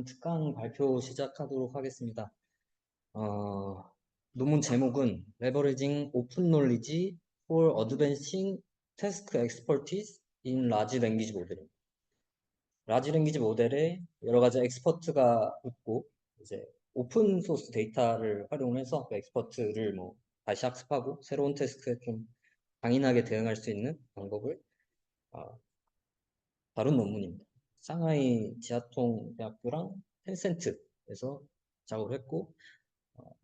특강 발표 시작하도록 하겠습니다. 어, 논문 제목은 Leveraging Open Knowledge for Advancing Task Expertise in Large Language Model. 라지 랭귀지 모델에 여러 가지 엑스퍼트가 있고, 이제 오픈 소스 데이터를 활용해서 그 엑스퍼트를 뭐 다시 학습하고 새로운 태스크에 좀 강인하게 대응할 수 있는 방법을 어, 다룬 논문입니다. 상하이 지하통대학교랑 텐센트에서 작업을 했고,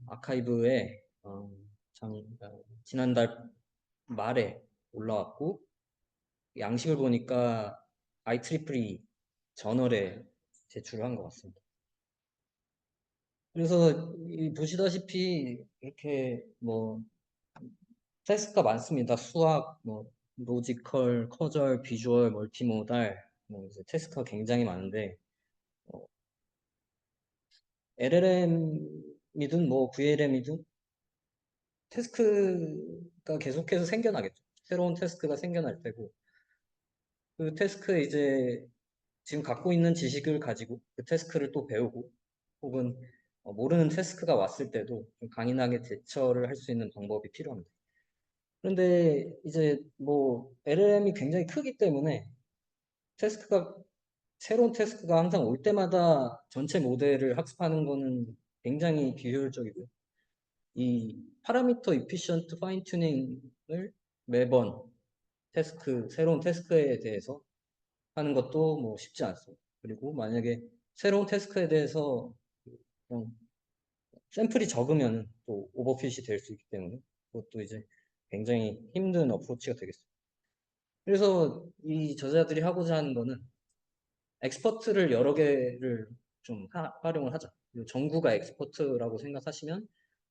아카이브에 지난달 말에 올라왔고, 양식을 보니까 IEEE 저널에 제출을 한 것 같습니다. 그래서 보시다시피 이렇게 뭐 테스트가 많습니다. 수학, 뭐 로지컬, 커절, 비주얼, 멀티모달, 뭐 이제 테스트가 굉장히 많은데 LLM이든 뭐 VLM이든 태스크가 계속해서 생겨나겠죠. 새로운 태스크가 생겨날 테고 그 태스크에 이제 지금 갖고 있는 지식을 가지고 그 태스크를 또 배우고 혹은 모르는 태스크가 왔을 때도 좀 강인하게 대처를 할 수 있는 방법이 필요합니다. 그런데 이제 뭐 LLM이 굉장히 크기 때문에 태스크가 새로운 태스크가 항상 올 때마다 전체 모델을 학습하는 거는 굉장히 비효율적이고요. 이 파라미터 이피션트 파인 튜닝을 매번 새로운 태스크에 대해서 하는 것도 뭐 쉽지 않습니다. 그리고 만약에 새로운 태스크에 대해서 그냥 샘플이 적으면 또 오버핏이 될 수 있기 때문에 그것도 이제 굉장히 힘든 어프로치가 되겠습니다. 그래서 이 저자들이 하고자 하는 거는 엑스퍼트를 여러 개를 좀 활용을 하자. 전구가 엑스퍼트라고 생각하시면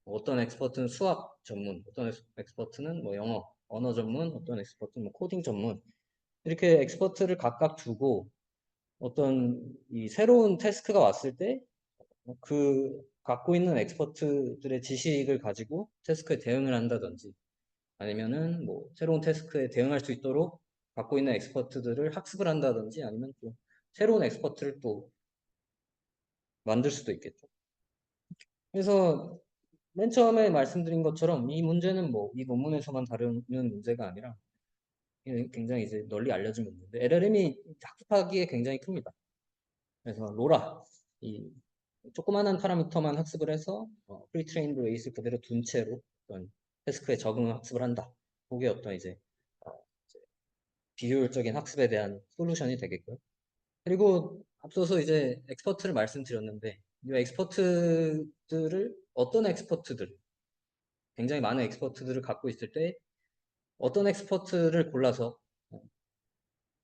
어떤 엑스퍼트는 수학 전문, 어떤 엑스퍼트는 뭐 영어, 언어 전문, 어떤 엑스퍼트는 뭐 코딩 전문 이렇게 엑스퍼트를 각각 두고 어떤 이 새로운 태스크가 왔을 때 그 갖고 있는 엑스퍼트들의 지식을 가지고 태스크에 대응을 한다든지 아니면은 뭐 새로운 태스크에 대응할 수 있도록 갖고 있는 엑스퍼트들을 학습을 한다든지 아니면 또 새로운 엑스퍼트를 또 만들 수도 있겠죠. 그래서 맨 처음에 말씀드린 것처럼 이 문제는 뭐 이 논문에서만 다루는 문제가 아니라 굉장히 이제 널리 알려진 문제인데 LLM이 학습하기에 굉장히 큽니다. 그래서 로라 이 조그마한 파라미터만 학습을 해서 프리트레인드 웨이스 그대로 둔 채로 어떤 태스크에 적응 학습을 한다. 그게 어떤 어, 이제 비효율적인 학습에 대한 솔루션이 되겠고요. 그리고 앞서서 이제 엑스퍼트를 말씀드렸는데 이 엑스퍼트들을 어떤 엑스퍼트들 굉장히 많은 엑스퍼트들을 갖고 있을 때 어떤 엑스퍼트를 골라서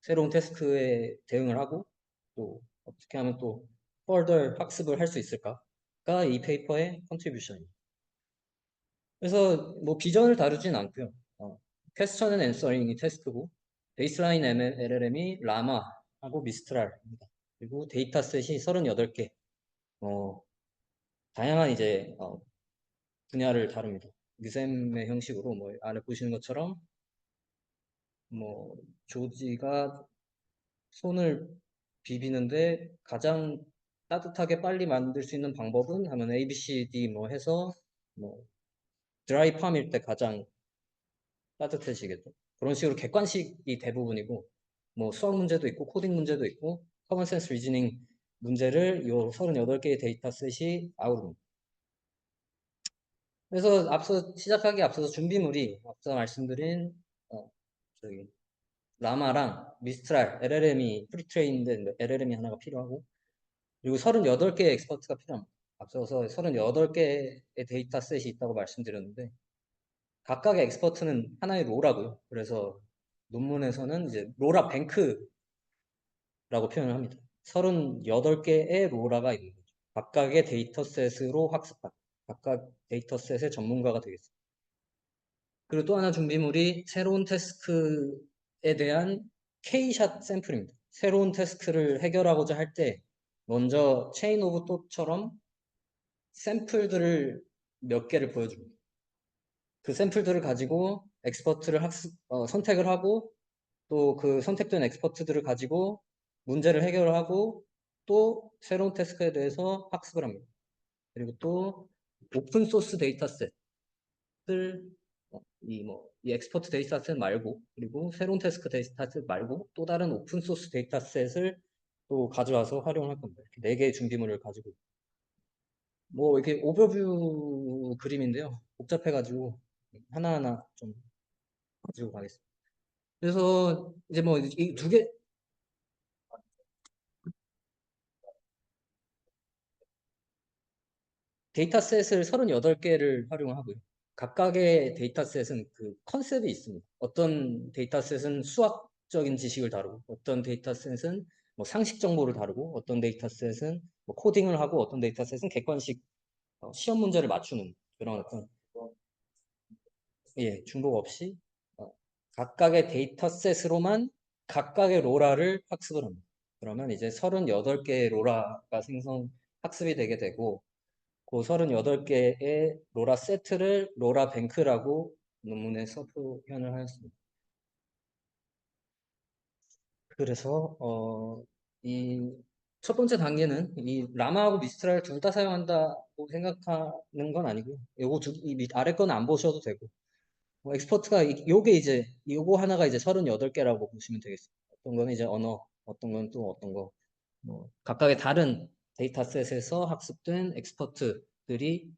새로운 태스크에 대응을 하고 또 어떻게 하면 또 further 학습을 할 수 있을까가 이 페이퍼의 컨트리뷰션입니다. 그래서 뭐 비전을 다루진 않고요. 퀘스천 앤 앤서링이 태스크고 베이스라인 LLM이 라마하고 미스트랄입니다. 그리고 데이터셋이 38개 다양한 이제 분야를 다룹니다. 뮤셈의 형식으로 뭐 아래 보시는 것처럼 뭐 조지가 손을 비비는데 가장 따뜻하게 빨리 만들 수 있는 방법은 하면 A, B, C, D 뭐 해서 뭐 드라이 팜일 때 가장 따뜻해지겠죠. 그런 식으로 객관식이 대부분이고 뭐 수학 문제도 있고 코딩 문제도 있고 커먼 센스 리즈닝 문제를 요 38개의 데이터셋이 아우릅니다. 그래서 시작하기 앞서서 준비물이 앞서 말씀드린 저기 라마랑 미스트랄 LLM이 프리트레인된 LLM이 하나가 필요하고 그리고 38개의 엑스퍼트가 필요합니다. 앞서서 38개의 데이터셋이 있다고 말씀드렸는데 각각의 엑스퍼트는 하나의 로라고요. 그래서 논문에서는 이제 로라 뱅크라고 표현을 합니다. 38개의 로라가 있는 거죠. 각각의 데이터셋으로 학습한 각각 데이터셋의 전문가가 되겠습니다. 그리고 또 하나 준비물이 새로운 태스크에 대한 K샷 샘플입니다. 새로운 태스크를 해결하고자 할 때 먼저 체인 오브 톡처럼 샘플들을 몇 개를 보여줍니다. 그 샘플들을 가지고 엑스퍼트를 선택을 하고 또 그 선택된 엑스퍼트들을 가지고 문제를 해결하고 또 새로운 태스크에 대해서 학습을 합니다. 그리고 또 오픈 소스 데이터셋을 이 엑스포트 데이터셋 말고 그리고 새로운 태스크 데이터셋 말고 또 다른 오픈 소스 데이터셋을 또 가져와서 활용할 겁니다. 이렇게 4개의 준비물을 가지고 뭐 이렇게 오버뷰 그림인데요. 복잡해가지고 하나하나 좀 가지고 가겠습니다. 그래서 이제 뭐 이 두 개, 데이터셋을 38개를 활용하고요. 각각의 데이터셋은 그 컨셉이 있습니다. 어떤 데이터셋은 수학적인 지식을 다루고, 어떤 데이터셋은 뭐 상식 정보를 다루고, 어떤 데이터셋은 뭐 코딩을 하고, 어떤 데이터셋은 객관식 시험 문제를 맞추는 그런 어떤 예, 중복 없이 어, 각각의 데이터셋으로만 각각의 로라를 학습을 합니다. 그러면 이제 38개의 로라가 학습이 되게 되고, 그 38개의 로라 세트를 로라 뱅크라고 논문에서 표현을 하였습니다. 그래서 이 첫 번째 단계는 이 라마하고 미스트랄 둘 다 사용한다고 생각하는 건 아니고요. 이 아래 거는 안 보셔도 되고 뭐 엑스포트가 요게 이제 요거 하나가 이제 38개라고 보시면 되겠습니다. 어떤 거는 이제 언어, 어떤 건 또 어떤 거 뭐 각각의 다른 데이터셋에서 학습된 엑스퍼트들이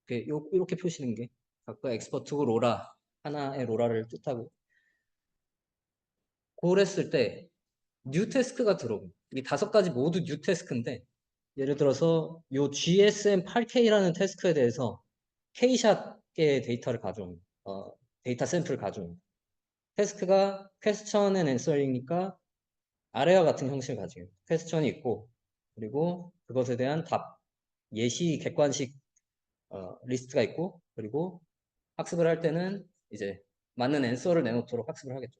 이렇게 표시는 게 각각 엑스퍼트고 로라 하나의 로라를 뜻하고 그랬을 때 뉴 태스크가 들어옵니다. 이 5가지 모두 뉴 태스크인데 예를 들어서 요 GSM8K라는 태스크에 대해서 K샷의 데이터를 가져옵니다. 데이터 샘플을 가져옵니다. 태스크가 퀘스천 앤 앤서링이니까 아래와 같은 형식을 가지고 퀘스천이 있고 그리고 그것에 대한 답 예시 객관식 리스트가 있고 그리고 학습을 할 때는 이제 맞는 앤서를 내놓도록 학습을 하겠죠.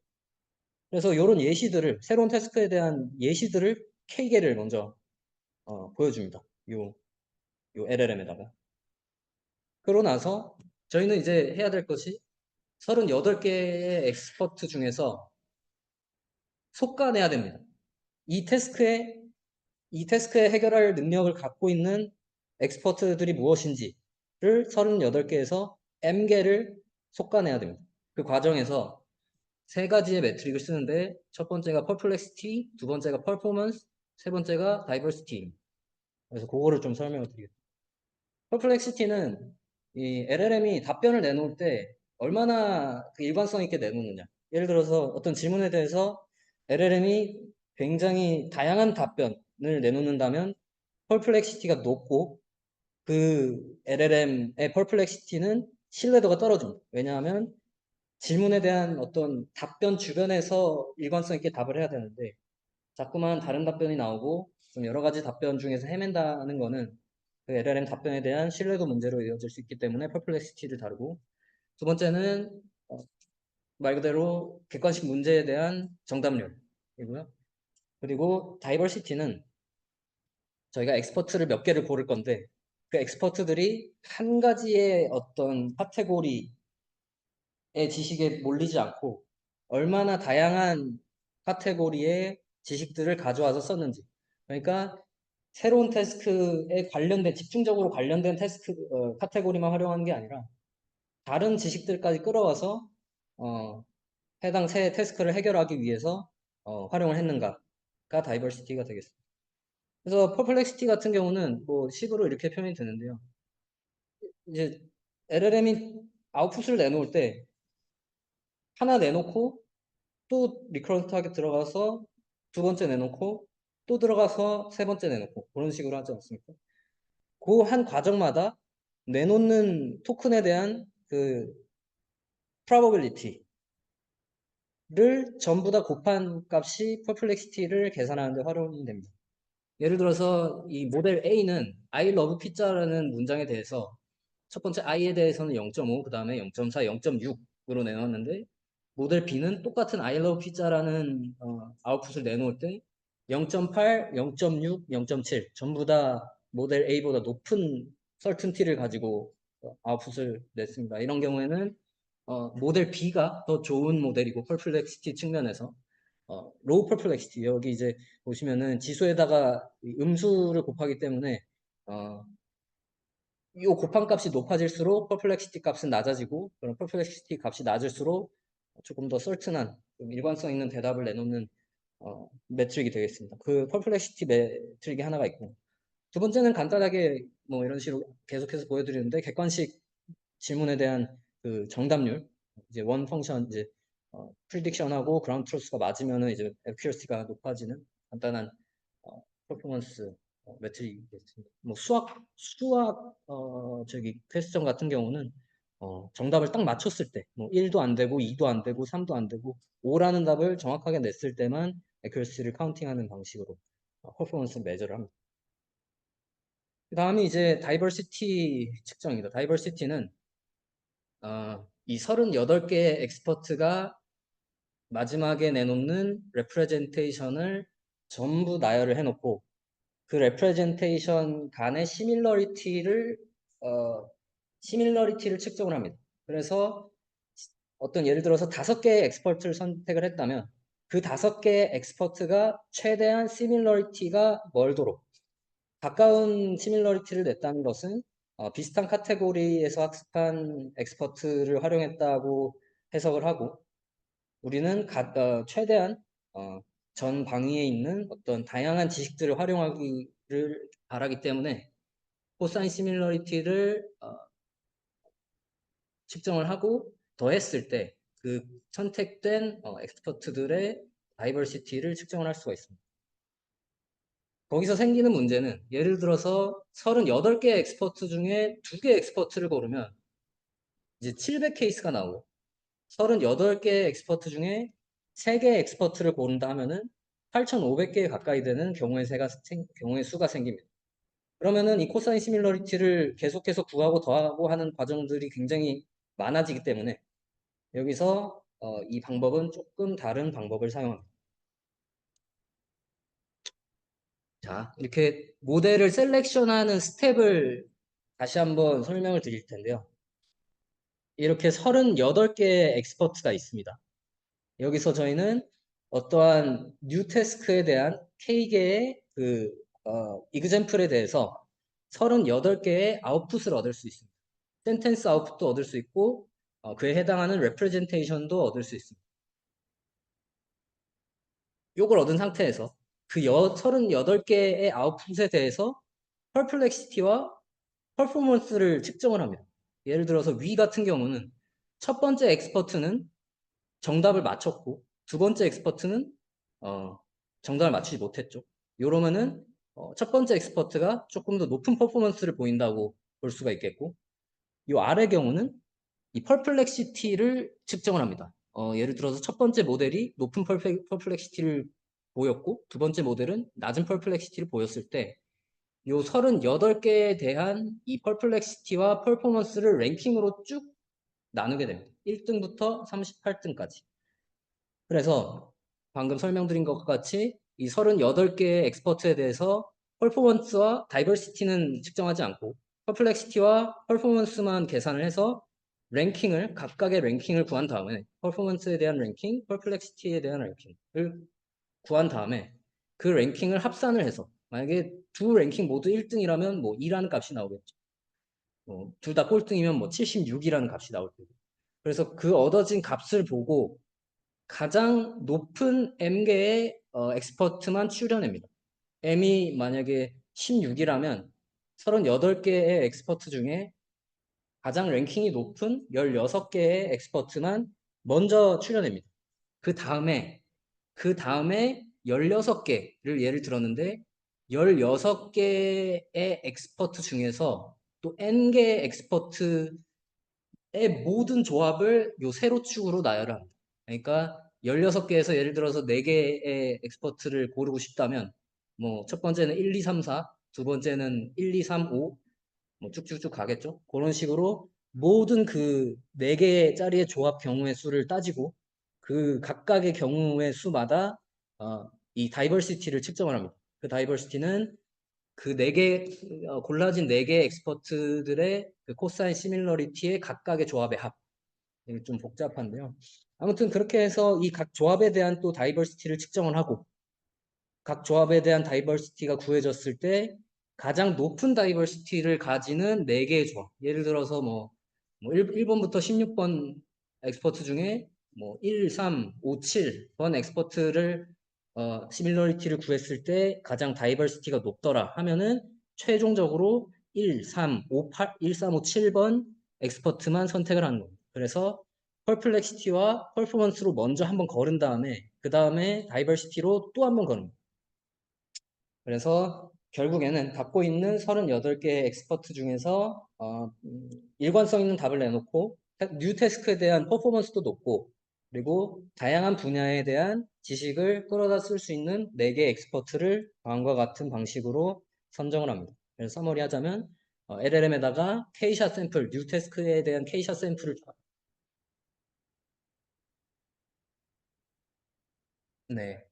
그래서 이런 예시들을 새로운 태스크에 대한 예시들을 K개를 먼저 보여줍니다. 요 LLM에다가. 그러고 나서 저희는 이제 해야 될 것이 38개의 엑스퍼트 중에서 속가내야 됩니다. 이 태스크에 해결할 능력을 갖고 있는 엑스퍼트들이 무엇인지를 38개에서 M개를 속가내야 됩니다. 그 과정에서 3가지의 매트릭을 쓰는데 첫 번째가 perplexity, 두 번째가 performance, 세 번째가 diversity. 그래서 그거를 좀 설명을 드리겠습니다. perplexity는 이 LLM이 답변을 내놓을 때 얼마나 그 일관성 있게 내놓느냐. 예를 들어서 어떤 질문에 대해서 LLM이 굉장히 다양한 답변을 내놓는다면 perplexity가 높고 그 LLM의 perplexity는 신뢰도가 떨어집니다. 왜냐하면 질문에 대한 어떤 답변 주변에서 일관성 있게 답을 해야 되는데 자꾸만 다른 답변이 나오고 좀 여러 가지 답변 중에서 헤맨다는 거는 그 LLM 답변에 대한 신뢰도 문제로 이어질 수 있기 때문에 퍼플렉시티를 다루고 두 번째는 말 그대로 객관식 문제에 대한 정답률이고요. 그리고 다이버시티는 저희가 엑스퍼트를 몇 개를 고를 건데 그 엑스퍼트들이 한 가지의 어떤 카테고리의 지식에 몰리지 않고 얼마나 다양한 카테고리의 지식들을 가져와서 썼는지 그러니까 새로운 태스크에 관련된 집중적으로 관련된 태스크 카테고리만 활용하는 게 아니라 다른 지식들까지 끌어와서 어, 해당 새 태스크를 해결하기 위해서 활용을 했는가가 다이버시티가 되겠습니다. 그래서 퍼플렉시티 같은 경우는 뭐 식으로 이렇게 표현이 되는데요. 이제 LLM이 아웃풋을 내놓을 때 하나 내놓고 또 리커런트하게 들어가서 두 번째 내놓고 또 들어가서 세 번째 내놓고 그런 식으로 하지 않습니까? 그 한 과정마다 내놓는 토큰에 대한 그 probability를 전부 다 곱한 값이 perplexity를 계산하는 데 활용이 됩니다. 예를 들어서 이 모델 A는 I love pizza라는 문장에 대해서 첫 번째 I에 대해서는 0.5, 그 다음에 0.4, 0.6으로 내놓았는데 모델 B는 똑같은 I love pizza라는 아웃풋을 내놓을 때 0.8, 0.6, 0.7 전부 다 모델 A보다 높은 certainty를 가지고 아웃풋을 냈습니다. 이런 경우에는 모델 B가 더 좋은 모델이고 perplexity 측면에서 로우 퍼플렉시티 여기 이제 보시면은 지수에다가 음수를 곱하기 때문에 이 곱한 값이 높아질수록 퍼플렉시티 값은 낮아지고 그런 퍼플렉시티 값이 낮을수록 조금 더 썰튼한 좀 일관성 있는 대답을 내놓는 매트릭이 되겠습니다. 그 퍼플렉시티 매트릭이 하나가 있고 두 번째는 간단하게 뭐 이런 식으로 계속해서 보여드리는데 객관식 질문에 대한 그 정답률 이제 원 펑션 이제 프리딕션하고 그라운드 트루스가 맞으면은 이제 액큐러시가 높아지는 간단한 퍼포먼스 매트릭이겠습니다. 뭐 수학 저기 퀘스천 같은 경우는 정답을 딱 맞췄을 때, 뭐 1도 안 되고 2도 안 되고 3도 안 되고 5라는 답을 정확하게 냈을 때만 액큐러시를 카운팅하는 방식으로 퍼포먼스 매저를 합니다. 그 다음이 이제 다이버시티 측정입니다. 다이버시티는 이 38개의 엑스퍼트가 마지막에 내놓는 레프레젠테이션을 전부 나열을 해놓고 그 레프레젠테이션 간의 시밀러리티를 측정을 합니다. 그래서 어떤 예를 들어서 5개의 엑스퍼트를 선택을 했다면 그 5개의 엑스퍼트가 최대한 시밀러리티가 멀도록 가까운 시밀러리티를 냈다는 것은 비슷한 카테고리에서 학습한 엑스퍼트를 활용했다고 해석을 하고 우리는 최대한 전 방위에 있는 어떤 다양한 지식들을 활용하기를 바라기 때문에 코사인 시밀러리티를 측정을 하고 더했을 때 그 선택된 엑스퍼트들의 다이버시티를 측정을 할 수가 있습니다. 거기서 생기는 문제는 예를 들어서 38개 엑스퍼트 중에 2개 엑스퍼트를 고르면 이제 700 케이스가 나오고 38개 엑스퍼트 중에 3개 엑스퍼트를 고른다 하면은 8,500개 가까이 되는 경우의 수가 생깁니다. 그러면은 이 코사인 시밀러리티를 계속해서 구하고 더하고 하는 과정들이 굉장히 많아지기 때문에 여기서 이 방법은 조금 다른 방법을 사용합니다. 자, 이렇게 모델을 셀렉션하는 스텝을 다시 한번 설명을 드릴 텐데요. 이렇게 38개의 엑스퍼트가 있습니다. 여기서 저희는 어떠한 뉴 태스크에 대한 K개의 이그젬플에 대해서 38개의 아웃풋을 얻을 수 있습니다. 센텐스 아웃풋도 얻을 수 있고 그에 해당하는 레프레젠테이션도 얻을 수 있습니다. 요걸 얻은 상태에서 그 38개의 아웃풋에 대해서 퍼플렉시티와 퍼포먼스를 측정을 합니다. 예를 들어서 위 같은 경우는 첫 번째 엑스퍼트는 정답을 맞췄고 두 번째 엑스퍼트는 정답을 맞추지 못했죠. 이러면은 첫 번째 엑스퍼트가 조금 더 높은 퍼포먼스를 보인다고 볼 수가 있겠고 이 아래 경우는 이 퍼플렉시티를 측정을 합니다. 예를 들어서 첫 번째 모델이 높은 퍼플렉시티를 보였고 두 번째 모델은 낮은 퍼플렉시티를 보였을 때 이 38개에 대한 이 퍼플렉시티와 퍼포먼스를 랭킹으로 쭉 나누게 됩니다. 1등부터 38등까지. 그래서 방금 설명드린 것과 같이 이 38개의 엑스퍼트에 대해서 퍼포먼스와 다이버시티는 측정하지 않고 퍼플렉시티와 퍼포먼스만 계산을 해서 각각의 랭킹을 구한 다음에 퍼포먼스에 대한 랭킹, 퍼플렉시티에 대한 랭킹을 구한 다음에 그 랭킹을 합산을 해서 만약에 두 랭킹 모두 1등이라면 뭐 2라는 값이 나오겠죠. 둘 다 꼴등이면 뭐 76이라는 값이 나올 테고. 그래서 그 얻어진 값을 보고 가장 높은 M개의 엑스퍼트만 추려냅니다. M이 만약에 16이라면 38개의 엑스퍼트 중에 가장 랭킹이 높은 16개의 엑스퍼트만 먼저 추려냅니다. 그 다음에 16개를 예를 들었는데 16개의 엑스퍼트 중에서 또 N개의 엑스퍼트의 모든 조합을 요 세로축으로 나열을 합니다. 그러니까 16개에서 예를 들어서 4개의 엑스퍼트를 고르고 싶다면 뭐 첫 번째는 1, 2, 3, 4, 두 번째는 1, 2, 3, 5, 뭐 쭉쭉쭉 가겠죠. 그런 식으로 모든 그 4개짜리의 조합 경우의 수를 따지고 그 각각의 경우의 수마다 이 다이버시티를 측정을 합니다. 그 다이버시티는 그 4개, 골라진 4개의 엑스퍼트들의 그 코사인 시밀러리티의 각각의 조합의 합. 이게 좀 복잡한데요. 아무튼 그렇게 해서 이 각 조합에 대한 또 다이버시티를 측정을 하고 각 조합에 대한 다이버시티가 구해졌을 때 가장 높은 다이버시티를 가지는 4개의 조합. 예를 들어서 뭐 1번부터 16번 엑스퍼트 중에 뭐 1, 3, 5, 7번 엑스퍼트를 시밀러리티를 구했을 때 가장 다이버시티가 높더라 하면은 최종적으로 1, 3, 5, 8, 1, 3, 5, 7번 엑스퍼트만 선택을 하는 겁니다. 그래서 펄플렉시티와 퍼포먼스로 먼저 한번 걸은 다음에 그 다음에 다이버시티로 또 한번 거는 거예요. 그래서 결국에는 갖고 있는 38개의 엑스퍼트 중에서 일관성 있는 답을 내놓고 뉴 태스크에 대한 퍼포먼스도 높고 그리고 다양한 분야에 대한 지식을 끌어다 쓸 수 있는 4개의 엑스퍼트를 다음과 같은 방식으로 선정을 합니다. 그래서 서머리 하자면 LLM에다가 K샷 샘플, 뉴 태스크에 대한 K샷 샘플을 줘요. 네.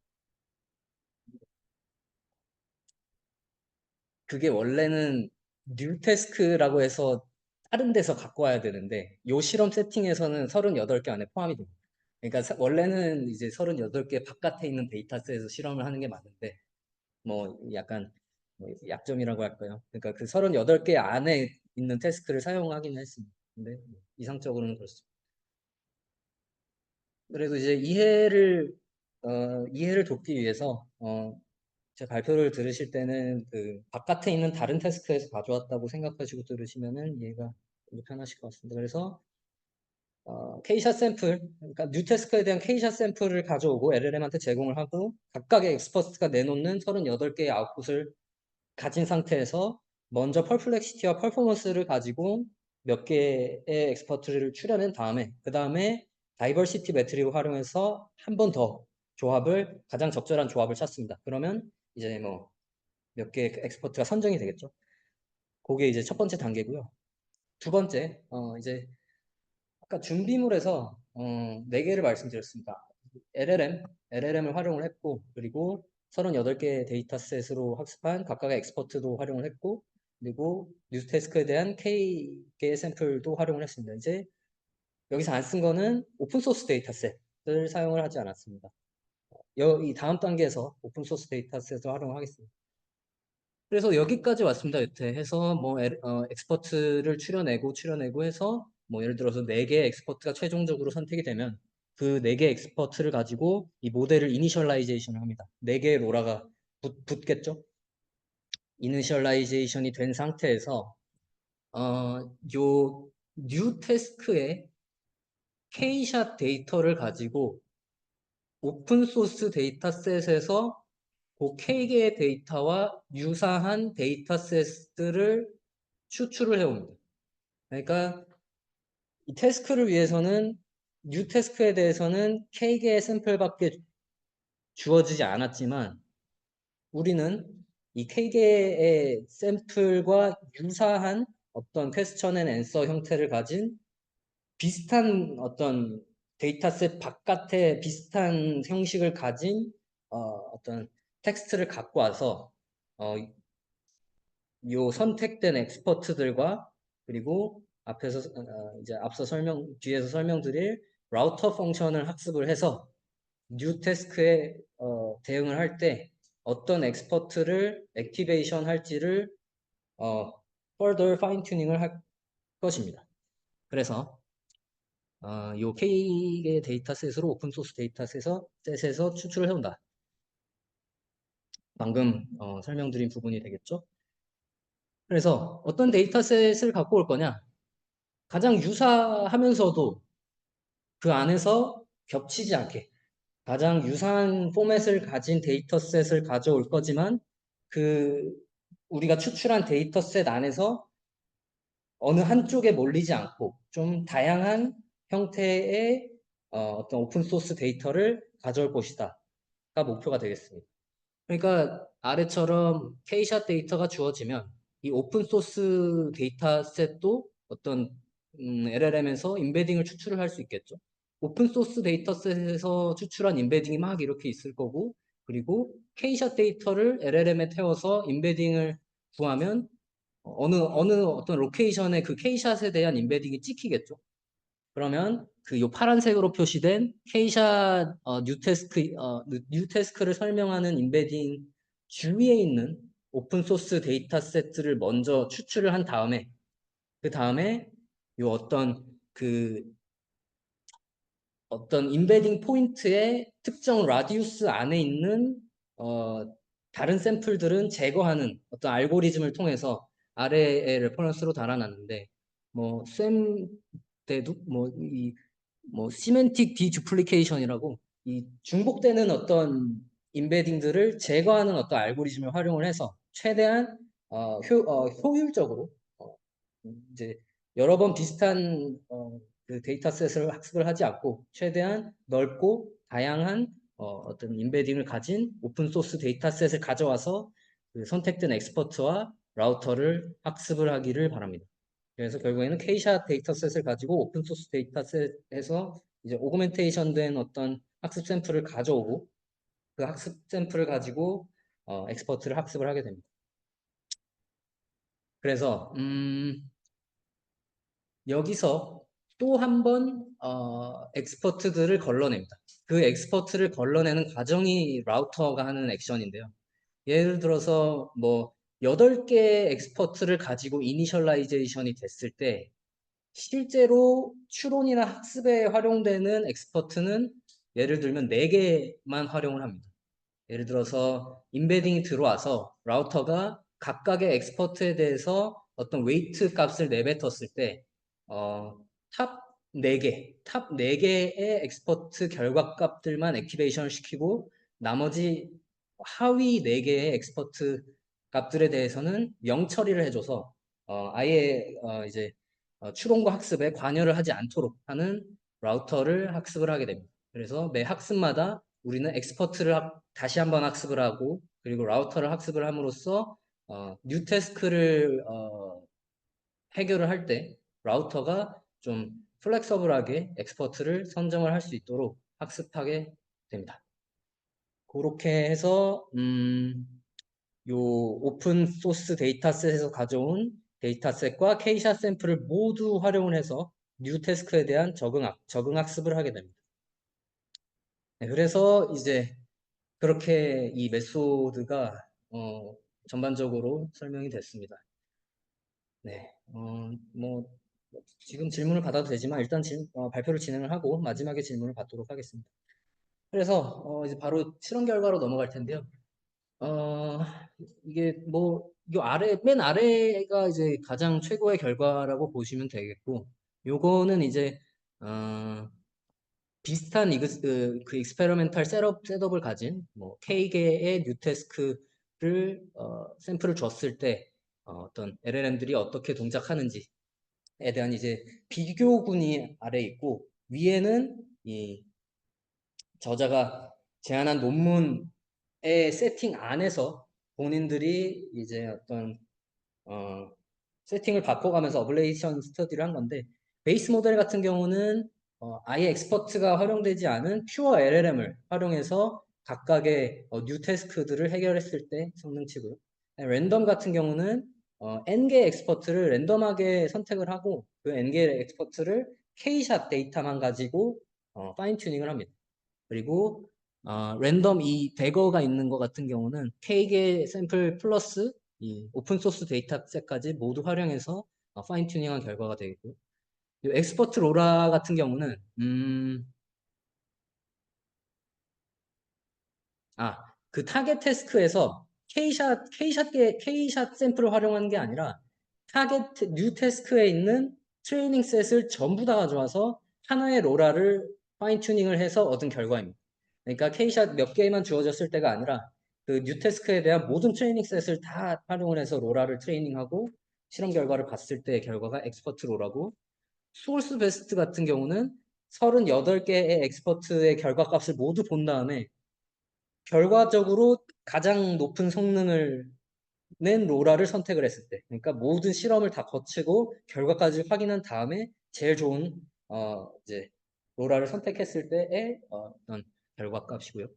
그게 원래는 뉴태스크라고 해서 다른 데서 갖고 와야 되는데 요 실험 세팅에서는 38개 안에 포함이 됩니다. 그러니까 원래는 이제 38개 바깥에 있는 데이터셋에서 실험을 하는 게 맞는데 뭐 약간 뭐 약점이라고 할까요? 그러니까 그 38개 안에 있는 태스크를 사용하긴 했습니다. 근데 이상적으로는 그렇습니다. 그래도 이제 이해를 돕기 위해서 제 발표를 들으실 때는 그 바깥에 있는 다른 태스크에서 가져왔다고 생각하시고 들으시면은 이해가 좀 편하실 것 같습니다. 그래서 K샷 샘플, 그러니까 뉴 태스크에 대한 K샷 샘플을 가져오고 LLM한테 제공을 하고 각각의 엑스퍼트가 내놓는 38개의 아웃풋을 가진 상태에서 먼저 펄플렉시티와 퍼포먼스를 가지고 몇 개의 엑스퍼트를 추려낸 다음에 그 다음에 다이버시티 매트릭을 활용해서 한 번 더 조합을 가장 적절한 조합을 찾습니다. 그러면 이제 뭐 몇 개의 엑스퍼트가 선정이 되겠죠. 그게 이제 첫 번째 단계고요. 두 번째, 이제 아까 준비물에서 4개를 말씀드렸습니다. LLM을 활용을 했고 그리고 38개 데이터셋으로 학습한 각각의 엑스퍼트도 활용을 했고 그리고 뉴스태스크에 대한 K개의 샘플도 활용을 했습니다. 이제 여기서 안 쓴 거는 오픈소스 데이터셋을 사용을 하지 않았습니다. 이 다음 단계에서 오픈소스 데이터셋을 활용하겠습니다. 그래서 여기까지 왔습니다. 여태 해서 뭐 엑스퍼트를 추려내고 해서 뭐 예를 들어서 4개의 엑스퍼트가 최종적으로 선택이 되면 그 4개의 엑스퍼트를 가지고 이 모델을 이니셜라이제이션을 합니다. 4개의 로라가 붙겠죠? 이니셜라이제이션이 된 상태에서 요 뉴 태스크의 K샷 데이터를 가지고 오픈소스 데이터셋에서 그 K개의 데이터와 유사한 데이터셋들을 추출을 해옵니다. 그러니까 이 태스크를 위해서는 뉴 태스크에 대해서는 K개의 샘플밖에 주어지지 않았지만 우리는 이 K개의 샘플과 유사한 어떤 퀘스천 앤 앤서 형태를 가진 비슷한 어떤 데이터셋 바깥에 비슷한 형식을 가진 어떤 텍스트를 갖고 와서 요 선택된 엑스퍼트들과 그리고 이제 뒤에서 설명드릴 라우터 펑션을 학습을 해서 뉴 태스크에 대응을 할 때 어떤 엑스퍼트를 액티베이션 할지를 further fine tuning 할 것입니다. 그래서 요 K의 데이터셋으로 오픈소스 데이터셋에서 추출을 해온다. 방금 설명드린 부분이 되겠죠? 그래서 어떤 데이터셋을 갖고 올 거냐? 가장 유사하면서도 그 안에서 겹치지 않게 가장 유사한 포맷을 가진 데이터셋을 가져올 거지만 그 우리가 추출한 데이터셋 안에서 어느 한쪽에 몰리지 않고 좀 다양한 형태의 어떤 오픈소스 데이터를 가져올 것이다가 목표가 되겠습니다. 그러니까 아래처럼 K샷 데이터가 주어지면 이 오픈소스 데이터셋도 어떤 LLM에서 인베딩을 추출을 할 수 있겠죠. 오픈소스 데이터셋에서 추출한 인베딩이 막 이렇게 있을 거고 그리고 K샷 데이터를 LLM에 태워서 인베딩을 구하면 어느 어떤 로케이션에 그 K샷에 대한 인베딩이 찍히겠죠. 그러면 그 요 파란색으로 표시된 K샷 뉴 태스크를 설명하는 임베딩 주위에 있는 오픈 소스 데이터 세트를 먼저 추출을 한 다음에 그 다음에 요 어떤 임베딩 포인트의 특정 라디우스 안에 있는 어, 다른 샘플들은 제거하는 어떤 알고리즘을 통해서 아래에 레퍼런스로 달아놨는데 쌤 대도 시멘틱 디듀플리케이션이라고 이 중복되는 어떤 임베딩들을 제거하는 어떤 알고리즘을 활용을 해서 최대한 효율적으로 이제 여러 번 비슷한 그 데이터셋을 학습을 하지 않고 최대한 넓고 다양한 어떤 임베딩을 가진 오픈소스 데이터셋을 가져와서 그 선택된 엑스퍼트와 라우터를 학습을 하기를 바랍니다. 그래서 결국에는 K샷 데이터셋을 가지고 오픈소스 데이터셋에서 이제 오그멘테이션 된 어떤 학습 샘플을 가져오고 그 학습 샘플을 가지고 엑스퍼트를 학습을 하게 됩니다. 그래서 여기서 또 한 번 엑스퍼트들을 걸러냅니다. 그 엑스퍼트를 걸러내는 과정이 라우터가 하는 액션인데요. 예를 들어서 8개 엑스퍼트를 가지고 이니셜라이제이션이 됐을 때 실제로 추론이나 학습에 활용되는 엑스퍼트는 예를 들면 4개만 활용을 합니다. 예를 들어서 임베딩이 들어와서 라우터가 각각의 엑스퍼트에 대해서 어떤 웨이트 값을 내뱉었을 때 어, 탑 4개의 엑스퍼트 결과 값들만 액티베이션을 시키고 나머지 하위 4개의 엑스퍼트 값들에 대해서는 명 처리를 해줘서 아예 이제 추론과 학습에 관여를 하지 않도록 하는 라우터를 학습을 하게 됩니다. 그래서 매 학습마다 우리는 엑스퍼트를 다시 한번 학습을 하고 그리고 라우터를 학습을 함으로써 뉴 태스크를 해결을 할 때 라우터가 좀 플렉서블하게 엑스퍼트를 선정을 할 수 있도록 학습하게 됩니다. 그렇게 해서 요 오픈 소스 데이터셋에서 가져온 데이터셋과 K샷 샘플을 모두 활용을 해서 뉴 태스크에 대한 적응 학습을 하게 됩니다. 네, 그래서 이제 그렇게 이 메소드가 전반적으로 설명이 됐습니다. 네, 지금 질문을 받아도 되지만 일단 발표를 진행을 하고 마지막에 질문을 받도록 하겠습니다. 그래서 이제 바로 실험 결과로 넘어갈 텐데요. 어, 이게 맨 아래가 이제 가장 최고의 결과라고 보시면 되겠고, 요거는 이제 비슷한 그 익스페리멘탈 셋업을 가진 K개의 뉴태스크를 샘플을 줬을 때 어떤 LLM들이 어떻게 동작하는지에 대한 이제 비교군이 아래 있고 위에는 이 저자가 제안한 논문의 세팅 안에서 본인들이 이제 어떤 어, 세팅을 바꿔가면서 어블레이션 스터디를 한 건데 베이스 모델 같은 경우는 아예 엑스퍼트가 활용되지 않은 퓨어 LLM을 활용해서 각각의 뉴 태스크들을 해결했을 때 성능치고요. 랜덤 같은 경우는 N개 엑스퍼트를 랜덤하게 선택을 하고 그 N개 엑스퍼트를 K샷 데이터만 가지고 파인 튜닝을 합니다. 그리고 랜덤 이 대거가 있는 것 같은 경우는 K개 샘플 플러스 이 오픈소스 데이터셋까지 모두 활용해서 파인 튜닝한 결과가 되겠고요. 엑스퍼트 로라 같은 경우는 그 타겟 태스크에서 K샷 샘플을 활용한 게 아니라 타겟 뉴 태스크에 있는 트레이닝 셋을 전부 다 가져와서 하나의 로라를 파인 튜닝을 해서 얻은 결과입니다. 그러니까 K샷 몇 개만 주어졌을 때가 아니라 그 뉴 태스크에 대한 모든 트레이닝 셋을 다 활용을 해서 로라를 트레이닝하고 실험 결과를 봤을 때의 결과가 엑스퍼트 로라고 소울스 베스트 같은 경우는 38개의 엑스퍼트의 결과값을 모두 본 다음에 결과적으로 가장 높은 성능을 낸 로라를 선택을 했을 때, 그러니까 모든 실험을 다 거치고 결과까지 확인한 다음에 제일 좋은 이제 로라를 선택했을 때의 어떤 결과값이고요.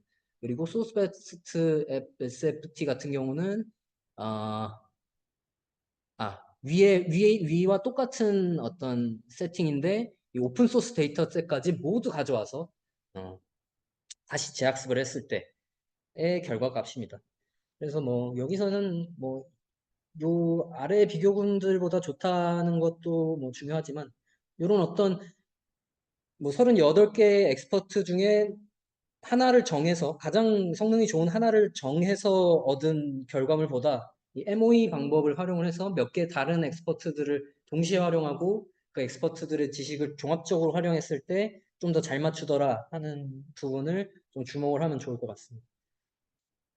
그리고 소스베스트 SFT 같은 경우는 어, 위와 똑같은 어떤 세팅인데 이 오픈 소스 데이터셋까지 모두 가져와서 다시 재학습을 했을 때의 결과 값입니다. 그래서 뭐 여기서는 뭐 요 아래 비교군들보다 좋다는 것도 뭐 중요하지만 이런 어떤 뭐 38개 엑스퍼트 중에 하나를 정해서 가장 성능이 좋은 하나를 정해서 얻은 결과물보다 이 MOE 방법을 활용을 해서 몇 개 다른 엑스퍼트들을 동시에 활용하고 그 엑스퍼트들의 지식을 종합적으로 활용했을 때 좀 더 잘 맞추더라 하는 부분을 좀 주목을 하면 좋을 것 같습니다.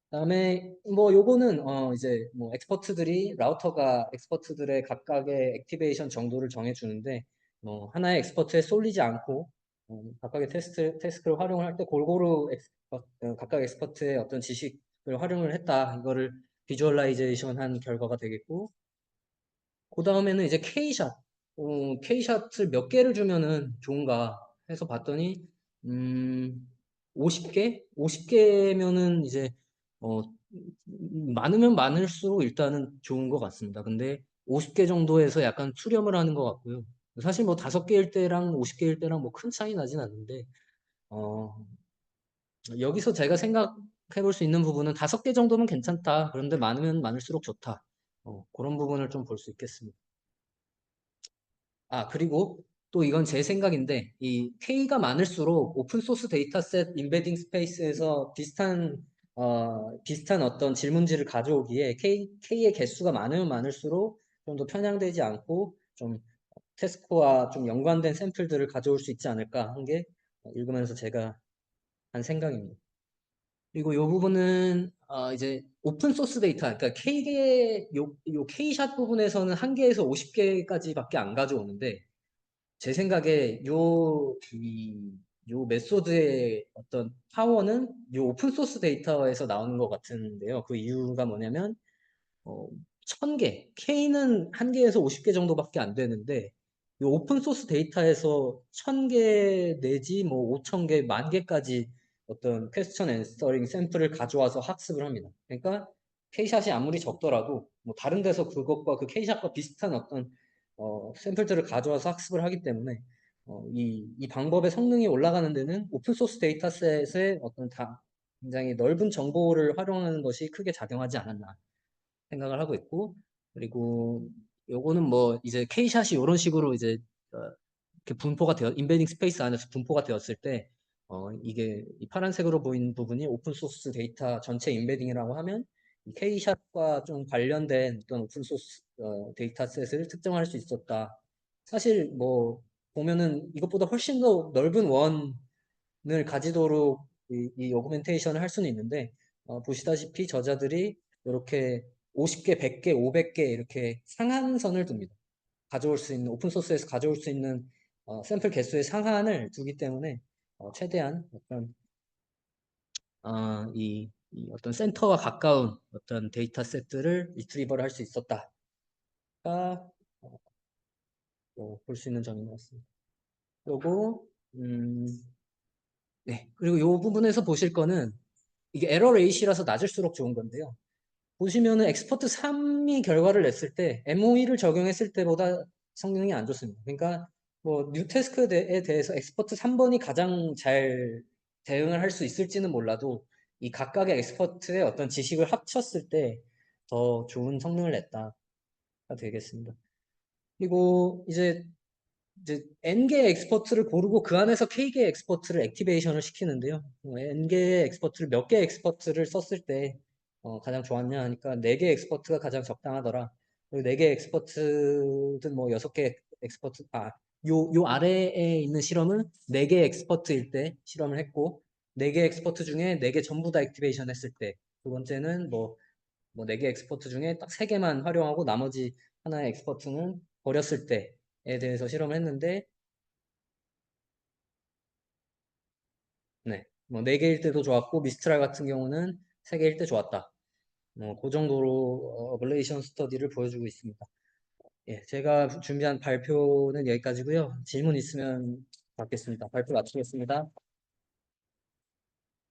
그다음에 뭐 요거는 이제 뭐 엑스퍼트들이 라우터가 엑스퍼트들의 각각의 액티베이션 정도를 정해주는데 뭐 하나의 엑스퍼트에 쏠리지 않고 각각의 테스크를 활용을 할 때 골고루 각각 엑스퍼트의 어떤 지식을 활용을 했다 이거를 비주얼라이제이션 한 결과가 되겠고 그 다음에는 이제 K샷 K샷을 몇 개를 주면은 좋은가 해서 봤더니 50개? 50개면은 이제 어, 많으면 많을수록 일단은 좋은 것 같습니다. 근데 50개 정도에서 약간 수렴을 하는 것 같고요. 사실 뭐 5개일 때랑 50개일 때랑 뭐 큰 차이 나진 않는데, 어, 여기서 제가 생각해 볼 수 있는 부분은 5개 정도면 괜찮다. 그런데 많으면 많을수록 좋다. 그런 부분을 좀 볼 수 있겠습니다. 아, 그리고 또 이건 제 생각인데, 이 K가 많을수록 오픈소스 데이터셋 임베딩 스페이스에서 비슷한 어떤 질문지를 가져오기에 K의 개수가 많으면 많을수록 좀 더 편향되지 않고 좀 태스크와 좀 연관된 샘플들을 가져올 수 있지 않을까 한 게 읽으면서 제가 한 생각입니다. 그리고 이 부분은 이제 오픈 소스 데이터, 그러니까 요 K샷 부분에서는 1개에서 50개까지밖에 안 가져오는데 제 생각에 요 메소드의 어떤 파워는 요 오픈 소스 데이터에서 나오는 것 같은데요. 그 이유가 뭐냐면 어, 1000개, K는 1개에서 50개 정도밖에 안 되는데, 이 오픈 소스 데이터에서 1000개 내지 뭐 5000개, 10,000개까지 어떤 퀘스천 앤서링 샘플을 가져와서 학습을 합니다. 그러니까 K샷이 아무리 적더라도 뭐 다른 데서 그것과 그 K샷과 비슷한 어떤 샘플들을 가져와서 학습을 하기 때문에 이 방법의 성능이 올라가는 데는 오픈 소스 데이터셋의 어떤 굉장히 넓은 정보를 활용하는 것이 크게 작용하지 않았나 생각을 하고 있고 그리고 요거는 뭐 이제 K샷이 이런 식으로 이제 어, 이렇게 분포가 되어 인베딩 스페이스 안에서 분포가 되었을 때 이게 이 파란색으로 보이는 부분이 오픈 소스 데이터 전체 인베딩이라고 하면 이 K샷과 좀 관련된 어떤 오픈 소스 데이터셋을 특정할 수 있었다. 사실 뭐 보면은 이것보다 훨씬 더 넓은 원을 가지도록 이 오그멘테이션을 할 수는 있는데 보시다시피 저자들이 이렇게 50개, 100개, 500개 이렇게 상한선을 둡니다. 가져올 수 있는 오픈 소스에서 가져올 수 있는 샘플 개수의 상한을 두기 때문에 최대한 어떤 이 어떤 센터와 가까운 어떤 데이터 셋들을 리트리버를 할 수 있었다가 볼 수 있는 점인 것 같습니다. 그리고 네. 그리고 이 부분에서 보실 거는 이게 에러 레이시라서 낮을수록 좋은 건데요. 보시면은 엑스퍼트 3이 결과를 냈을 때 MOE를 적용했을 때보다 성능이 안 좋습니다. 그러니까 뭐 뉴태스크에 대해서 엑스퍼트 3번이 가장 잘 대응을 할 수 있을지는 몰라도 이 각각의 엑스퍼트의 어떤 지식을 합쳤을 때 더 좋은 성능을 냈다가 되겠습니다. 그리고 이제 N개의 엑스퍼트를 고르고 그 안에서 K개의 엑스퍼트를 액티베이션을 시키는데요. N개의 엑스퍼트를 몇 개의 엑스퍼트를 썼을 때 가장 좋았냐 하니까 4개의 엑스퍼트가 가장 적당하더라. 그리고 4개의 엑스퍼트든 뭐 6개 엑스퍼트, 요 아래에 있는 실험은 4개의 엑스퍼트일 때 실험을 했고 4개 엑스퍼트 중에 4개 전부 다 액티베이션 했을 때 두 번째는 뭐 4개 엑스퍼트 중에 딱 3개만 활용하고 나머지 하나의 엑스퍼트는 버렸을 때에 대해서 실험을 했는데 네. 뭐 4개일 때도 좋았고 미스트랄 같은 경우는 3개일 때 좋았다. 뭐 그 정도로 어블레이션 스터디를 보여주고 있습니다. 예, 제가 준비한 발표는 여기까지고요. 질문 있으면 받겠습니다. 발표 마치겠습니다.